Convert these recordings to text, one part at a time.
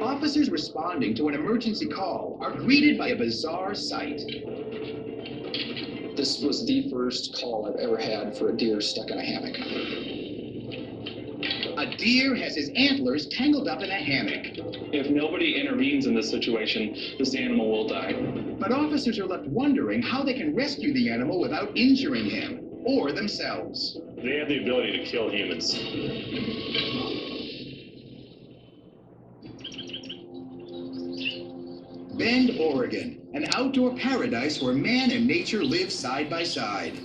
Officers responding to an emergency call are greeted by a bizarre sight. This was the first call I've ever had for a deer stuck in a hammock. A deer has his antlers tangled up in a hammock. If nobody intervenes in this situation, this animal will die. But officers are left wondering how they can rescue the animal without injuring him or themselves. They have the ability to kill humans. Bend, Oregon, an outdoor paradise where man and nature live side by side.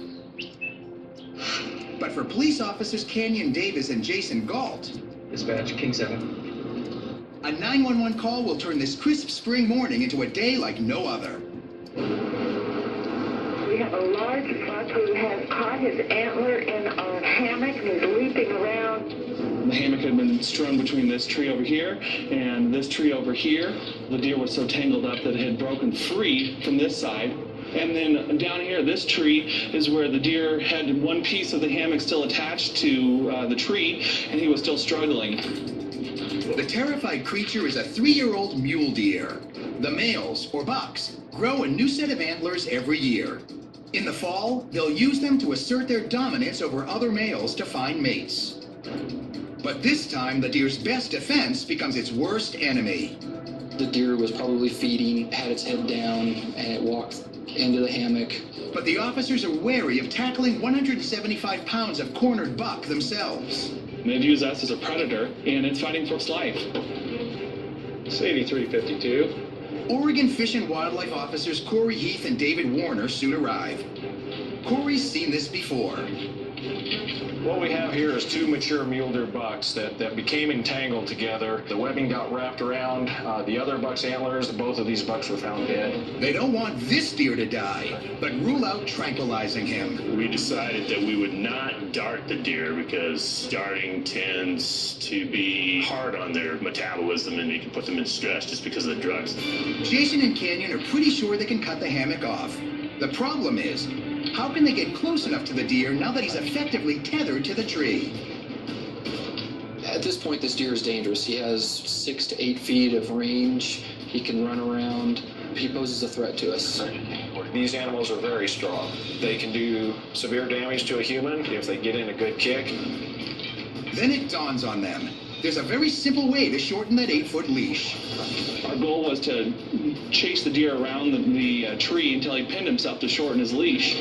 But for police officers Canyon Davis and Jason Galt, Dispatch, King 7. a 911 call will turn this crisp spring morning into a day like no other. We have a large buck who has caught his antler in a hammock and is leaping around. The hammock had been strung between this tree over here and this tree over here. The deer was so tangled up that it had broken free from this side. And then down here, this tree is where the deer had one piece of the hammock still attached to the tree, and he was still struggling. The terrified creature is a 3-year-old mule deer. The males, or bucks, grow a new set of antlers every year. In the fall, they'll use them to assert their dominance over other males to find mates. But this time, the deer's best defense becomes its worst enemy. The deer was probably feeding, had its head down, and it walked into the hammock. But the officers are wary of tackling 175 pounds of cornered buck themselves. They views us as a predator, and it's fighting for its life. It's 8352. Oregon Fish and Wildlife officers Corey Heath and David Warner soon arrive. Corey's seen this before. What we have here is two mature mule deer bucks that became entangled together. The webbing got wrapped around the other buck's antlers. Both of these bucks were found dead. They don't want this deer to die, but rule out tranquilizing him. We decided that we would not dart the deer because darting tends to be hard on their metabolism and it can put them in stress just because of the drugs. Jason and Canyon are pretty sure they can cut the hammock off. The problem is, how can they get close enough to the deer now that he's effectively tethered to the tree? At this point, this deer is dangerous. He has 6 to 8 feet of range. He can run around. He poses a threat to us. These animals are very strong. They can do severe damage to a human if they get in a good kick. Then it dawns on them. There's a very simple way to shorten that 8-foot leash. Our goal was to chase the deer around the tree until he pinned himself to shorten his leash.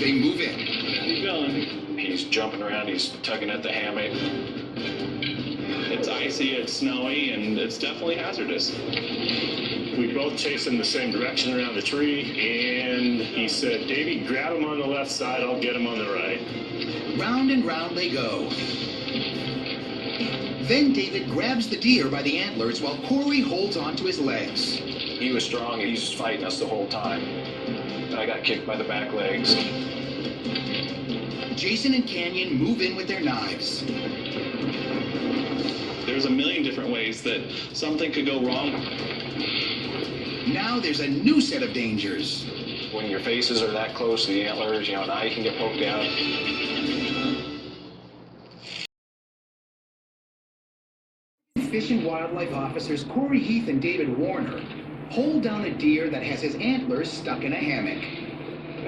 They move in. Keep going. He's jumping around, he's tugging at the hammock. It's icy, it's snowy, and it's definitely hazardous. We both chased him the same direction around the tree, and he said, "Davey, grab him on the left side, I'll get him on the right." Round and round they go. Then David grabs the deer by the antlers while Corey holds onto his legs. He was strong, and he was fighting us the whole time. I got kicked by the back legs. Jason and Canyon move in with their knives. There's a million different ways that something could go wrong. Now there's a new set of dangers. When your faces are that close to the antlers, an eye can get poked out. Fish and Wildlife officers Corey Heath and David Warner hold down a deer that has his antlers stuck in a hammock.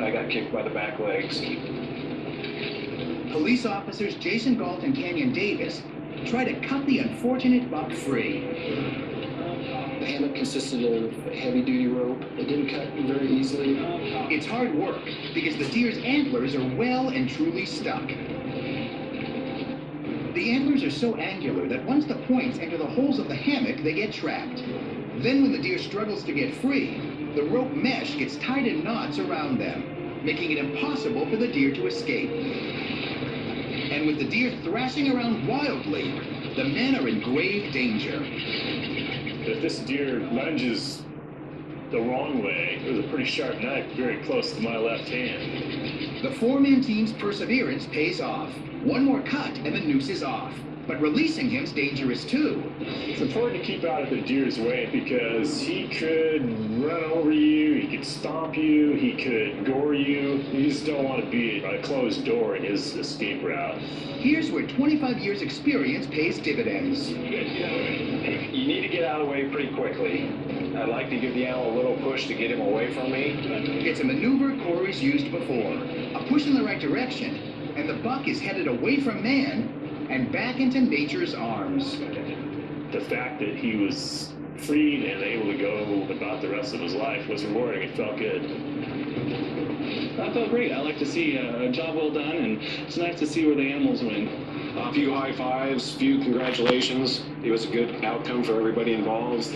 I got kicked by the back legs. Police officers Jason Galt and Canyon Davis try to cut the unfortunate buck free. The hammock consisted of heavy-duty rope. It didn't cut very easily. It's hard work because the deer's antlers are well and truly stuck. The antlers are so angular that once the points enter the holes of the hammock, they get trapped. Then when the deer struggles to get free, the rope mesh gets tied in knots around them, making it impossible for the deer to escape. And with the deer thrashing around wildly, the men are in grave danger. If this deer lunges the wrong way, there's a pretty sharp knife very close to my left hand. The four-man team's perseverance pays off. One more cut and the noose is off. But releasing him's dangerous too. It's important to keep out of the deer's way because he could run over you, he could stomp you, he could gore you. You just don't want to be a closed door in his escape route. Here's where 25 years experience pays dividends. You need to get out of the way pretty quickly. I'd like to give the animal a little push to get him away from me. It's a maneuver Corey's used before. A push in the right direction, and the buck is headed away from man and back into nature's arms. The fact that he was freed and able to go about the rest of his life was rewarding. It felt good. That felt great. I like to see a job well done, and it's nice to see where the animals win. A few high fives, few congratulations. It was a good outcome for everybody involved.